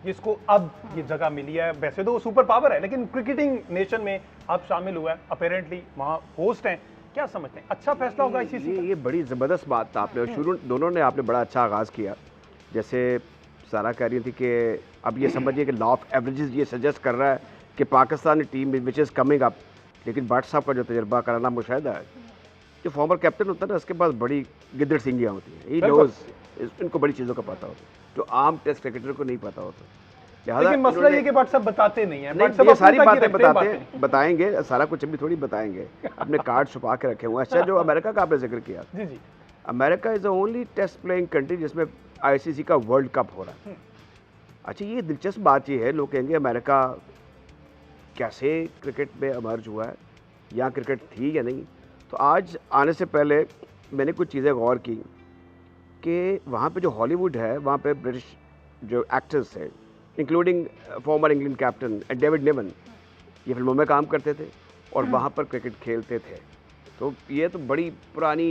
जिसको अब ये जगह मिली है। वैसे तो वो सुपर पावर है, लेकिन क्रिकेटिंग नेशन में अब शामिल हुआ है, अपेरेंटली वहाँ होस्ट हैं। क्या समझते हैं, अच्छा फैसला होगा आईसीसी का? ये बड़ी ज़बरदस्त बात था आपने, शुरू दोनों ने आपने बड़ा अच्छा आगाज़ किया। जैसे सारा कह रही थी कि अब ये समझिए कि लॉ ऑफ एवरेजेस ये सजेस्ट कर रहा है कि Pakistani team which is coming up, लेकिन भट्ट साहब का जो तजर्बा कराना मुशाहिदा है, जो फॉर्मर कैप्टन होता है ना, उसके पास बड़ी गिद्दड़ सिंगियाँ होती हैं, ही नोज़, इनको बड़ी चीज़ों का पता होता है जो आम टेस्ट क्रिकेटर को नहीं पता होता। लेकिन मसला ये कि भट्ट साहब बताते नहीं हैं। नहीं, ये सारी बातें बताएंगे, सारा कुछ अभी थोड़ी बताएंगे, अपने कार्ड छुपा के रखे हुए हैं। अच्छा, जो अमेरिका का आपने जिक्र किया, जी जी, America is the only test playing country जिसमें आईसीसी का वर्ल्ड कप हो रहा है। अच्छा, ये दिलचस्प बात ये है, लोग कहेंगे अमेरिका कैसे क्रिकेट में इमर्ज हुआ है, यहाँ क्रिकेट थी या नहीं। तो आज आने से पहले मैंने कुछ चीज़ें गौर की कि वहाँ पे जो हॉलीवुड है, वहाँ पे ब्रिटिश जो एक्टर्स थे, including former England captain David Niven, ये फिल्मों में काम करते थे और वहाँ पर क्रिकेट खेलते थे। तो ये तो बड़ी पुरानी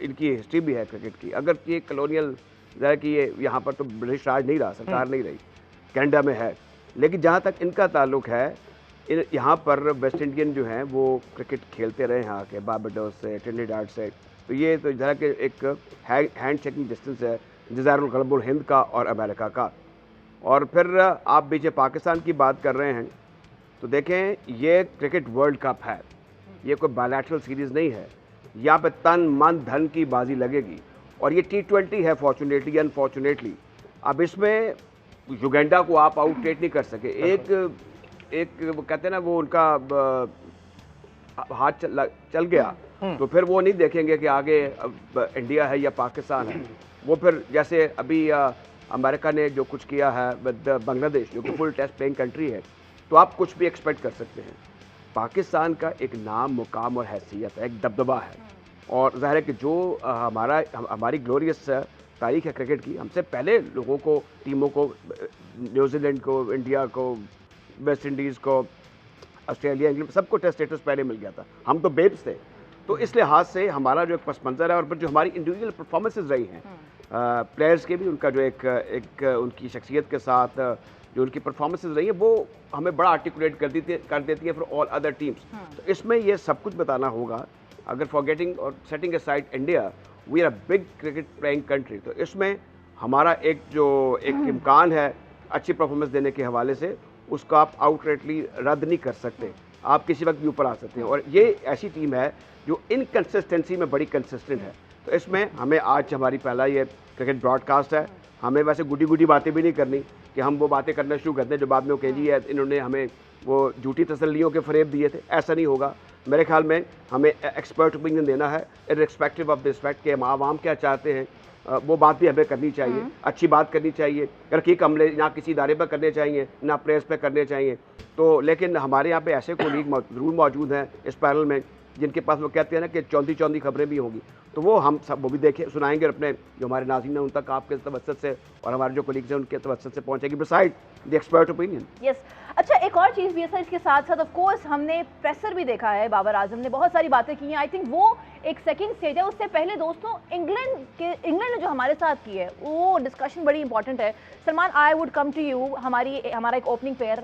इनकी हिस्ट्री भी है क्रिकेट की। अगर ये कॉलोनियल ज़रा कि ये यहाँ पर तो ब्रिटिश राज नहीं रहा, सरकार नहीं रही, कनाडा में है, लेकिन जहाँ तक इनका ताल्लुक है, यहाँ पर वेस्ट इंडियन जो हैं वो क्रिकेट खेलते रहे यहाँ के, बारबाडोस से, ट्रिनिडाड से। तो ये तो जरा कि एक हैंड शेकिंग डिस्टेंस है जज़ायरुल गल्बुल हिंद का और अमेरिका का। और फिर आप बीच पाकिस्तान की बात कर रहे हैं, तो देखें ये क्रिकेट वर्ल्ड कप है, ये कोई बायलैटरल सीरीज़ नहीं है। यहाँ पे तन मन धन की बाजी लगेगी और ये T20 है, फॉर्चुनेटली अनफॉर्चुनेटली। अब इसमें युगांडा को आप आउटरेट नहीं कर सके। एक वो कहते हैं ना, वो उनका हाथ चल गया तो फिर वो नहीं देखेंगे कि आगे इंडिया है या पाकिस्तान है। वो फिर जैसे अभी अमेरिका ने जो कुछ किया है विद बांग्लादेश, जो कि फुल टेस्ट प्लेइंग कंट्री है, तो आप कुछ भी एक्सपेक्ट कर सकते हैं। पाकिस्तान का एक नाम, मुकाम और हैसियत है, एक दबदबा है। और ज़ाहिर है कि जो हमारी ग्लोरियस तारीख है क्रिकेट की, हमसे पहले लोगों को, टीमों को, न्यूजीलैंड को, इंडिया को, वेस्ट इंडीज़ को, ऑस्ट्रेलिया, इंग्लैंड, सबको टेस्ट स्टेटस पहले मिल गया था। हम तो बेब्स थे। तो इस लिहाज से हमारा जो एक पस मंज़र है और फिर जो हमारी इंडिविजुअल परफॉर्मेंसेज रही हैं प्लेयर्स के भी, उनका जो एक उनकी शख्सियत के साथ जो उनकी परफॉर्मेंसेज रही है, वो हमें बड़ा आर्टिकुलेट कर देती है फॉर ऑल अदर टीम्स। तो इसमें ये सब कुछ बताना होगा। अगर फॉरगेटिंग और setting aside India, we are a big cricket playing country, तो इसमें हमारा एक इम्कान है अच्छी परफॉर्मेंस देने के हवाले से, उसको आप आउटरेटली रद्द नहीं कर सकते। आप किसी वक्त भी ऊपर आ सकते हैं। और ये ऐसी टीम है जो इनकंसिस्टेंसी में बड़ी कंसिस्टेंट है। तो इसमें हमें आज हमारी पहला ये क्रिकेट ब्रॉडकास्ट है, हमें वैसे गुडी बातें भी नहीं करनी कि हम वो बातें करना शुरू करते हैं जो बाद में वो कह जी है इन्होंने हमें वो झूठी तसल्लियों के फरेब दिए थे। ऐसा नहीं होगा। मेरे ख्याल में हमें एक्सपर्ट ओपिनियन देना है, इर्रेस्पेक्टिव ऑफ दिस फैक्ट कि हम आवाम क्या चाहते हैं, वो बात भी हमें करनी चाहिए, अच्छी बात करनी चाहिए। रकीक हमले ना किसी इदारे पर करने चाहिए, ना प्रेस पर करने चाहिए। तो लेकिन हमारे यहाँ पे ऐसे कोलीग ज़रूर मौजूद हैं इस पैनल में जिनके पास वो कहते हैं ना कि चौंधी खबरें भी होंगी, तो वो हम सब वो भी देखें, सुनाएंगे अपने जो हमारे नाज़रीन हैं उन तक आपके तवज्जुह से और हमारे जो कोलीग्स हैं उनके तवज्जुह से पहुँचेगी, beside the expert opinion. Yes. अच्छा, एक और चीज़ भी है सर, इसके साथ साथ ऑफ कोर्स हमने प्रेशर भी देखा है, बाबर आजम ने बहुत सारी बातें की हैं। आई थिंक वो एक सेकंड स्टेज है। उससे पहले दोस्तों इंग्लैंड ने जो हमारे साथ की है वो डिस्कशन बड़ी इंपॉर्टेंट है। Salman, I would come to you. हमारा एक ओपनिंग पेयर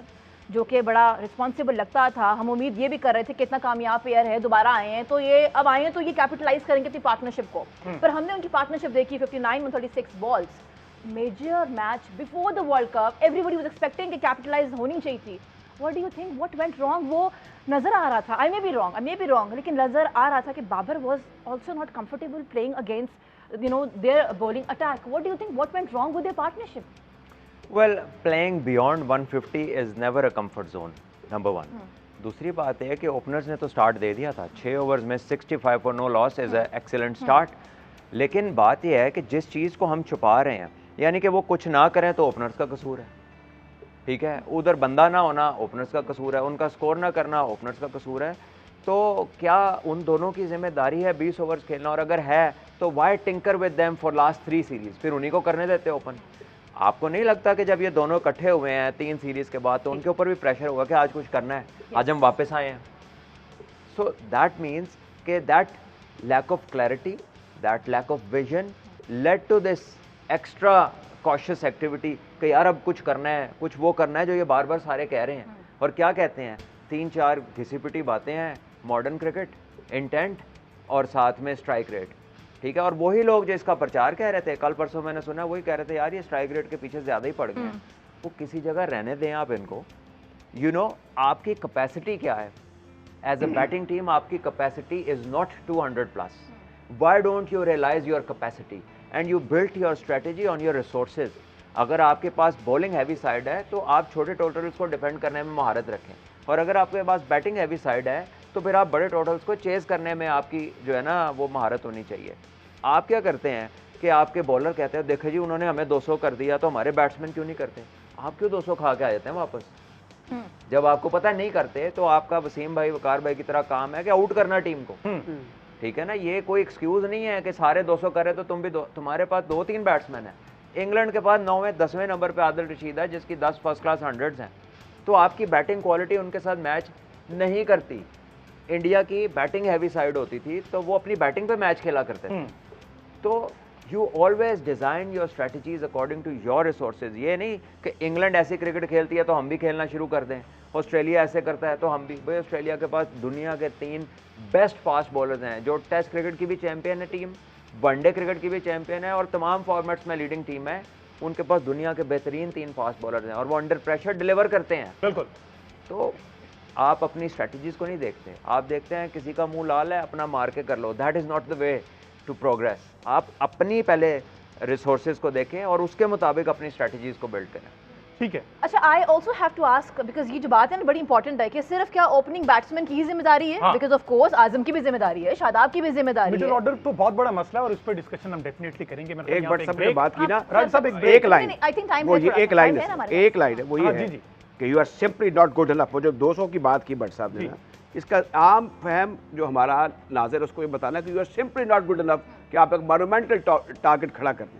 जो कि बड़ा रिस्पॉन्सिबल लगता था, हम उम्मीद ये भी कर रहे थे कि इतना कामयाब प्लेयर है, दोबारा आए हैं तो ये अब आए हैं तो ये कैपिटलाइज करेंगे अपनी पार्टनरशिप को। पर हमने उनकी पार्टनरशिप देखी 59 में 36 balls, major match before the world cup, everybody was expecting कि कैपिटलाइज होनी चाहिए थी। What do you think, what went wrong? वो नजर आ रहा था, आई मे बी रॉन्ग, लेकिन नजर आ रहा था कि Babar was also not comfortable playing against their bowling attack. What do you think, what went wrong with their partnership? Well, playing beyond 150 is never a comfort zone, number one. दूसरी बात है कि openers ने तो स्टार्ट दे दिया था, 6 overs में 65 for no loss is a excellent start. लेकिन बात यह है कि जिस चीज़ को हम छुपा रहे हैं, यानी कि वो कुछ ना करें तो ओपनर्स का कसूर है, ठीक है, उधर बंदा ना होना ओपनर्स का कसूर है, उनका स्कोर ना करना ओपनर्स का कसूर है। तो क्या उन दोनों की जिम्मेदारी है 20 ओवर्स खेलना? और अगर है तो why tinker with them for last 3 series, फिर उन्हीं को करने देते ओपन। आपको नहीं लगता कि जब ये दोनों इकट्ठे हुए हैं 3 सीरीज़ के बाद तो उनके ऊपर भी प्रेशर होगा कि आज कुछ करना है, आज हम वापस आए हैं? सो दैट मीन्स कि that lack of clarity, that lack of vision led to this extra cautious activity कि यार अब कुछ करना है, कुछ वो करना है जो ये बार बार सारे कह रहे हैं। और क्या कहते हैं, 3-4 घिसी-पिटी बातें हैं, मॉडर्न क्रिकेट, इंटेंट और साथ में स्ट्राइक रेट, ठीक है। और वही लोग जो इसका प्रचार कह रहे थे, कल परसों मैंने सुना वही कह रहे थे यार ये स्ट्राइक रेट के पीछे ज़्यादा ही पड़ गए हैं। वो किसी जगह रहने दें आप इनको। यू नो आपकी कैपेसिटी क्या है एज अ बैटिंग टीम, आपकी capacity is not 200+। Why don't you realize your capacity and you built your strategy on your resources. अगर आपके पास बॉलिंग हैवी साइड है तो आप छोटे टोटल्स को डिफेंड करने में महारत रखें, और अगर आपके पास बैटिंग हैवी साइड है तो फिर आप बड़े टोटल्स को चेज़ करने में आपकी जो है ना वो महारत होनी चाहिए। आप क्या करते हैं कि आपके बॉलर कहते हैं देखो जी उन्होंने हमें 200 कर दिया तो हमारे बैट्समैन क्यों नहीं करते। आप क्यों 200 खा के आ जाते हैं वापस? जब आपको पता नहीं करते तो आपका वसीम भाई, वकार भाई की तरह काम है कि आउट करना टीम को, ठीक है ना। ये कोई एक्सक्यूज़ नहीं है कि सारे 200 करे तो तुम भी तुम्हारे पास 2-3 बैट्समैन हैं। इंग्लैंड के पास 9वें 10वें नंबर पे आदिल रशीद है जिसकी 10 फर्स्ट क्लास 100s हैं, तो आपकी बैटिंग क्वालिटी उनके साथ मैच नहीं करती। इंडिया की बैटिंग हैवी साइड होती थी तो वो अपनी बैटिंग पे मैच खेला करते थे। तो you always design your strategies according to your resources. ये नहीं कि इंग्लैंड ऐसी क्रिकेट खेलती है तो हम भी खेलना शुरू कर दें, ऑस्ट्रेलिया ऐसे करता है तो हम भी। भाई ऑस्ट्रेलिया के पास दुनिया के 3 बेस्ट फास्ट बॉलर्स हैं, जो टेस्ट क्रिकेट की भी चैंपियन है टीम, वनडे क्रिकेट की भी चैंपियन है और तमाम फॉर्मेट्स में लीडिंग टीम है। उनके पास दुनिया के बेहतरीन 3 फास्ट बॉलर्स हैं और वो अंडर प्रेशर डिलीवर करते हैं। बिल्कुल। तो आप अपनी स्ट्रेटजीज को नहीं देखते, आप देखते हैं किसी का मुंह लाल है अपना मार के कर लो। That is not the way to progress. आप अपनी पहले रिसोर्सेज को देखें और उसके मुताबिक अपनी स्ट्रेटजीज को बिल्ड करें। ठीक है। अच्छा, I also have to ask because ये जो बात है ना बड़ी इंपॉर्टेंट है कि सिर्फ क्या ओपनिंग बैट्समैन की ही जिम्मेदारी है, बिकॉज ऑफ कोर्स आजम की भी जिम्मेदारी है, शादाब की भी जिम्मेदारी है। मिडिल ऑर्डर तो बहुत बड़ा मसला है और इस पर डिस्कशन हम डेफिनेटली करेंगे। एक बार सबने बात की ना, राज साहब एक लाइन, आई थिंक टाइम वो ये एक लाइन है, एक लाइन है वो ये हाँ, है जी, जी। कि you are simply not good enough. वो जो 200 की बात की भट्ट साहब ने ना, इसका आम फहम जो हमारा नाज़िर उसको ये बताना है कि you are simply not good enough कि आप एक मोन्यूमेंटल टारगेट खड़ा कर दें।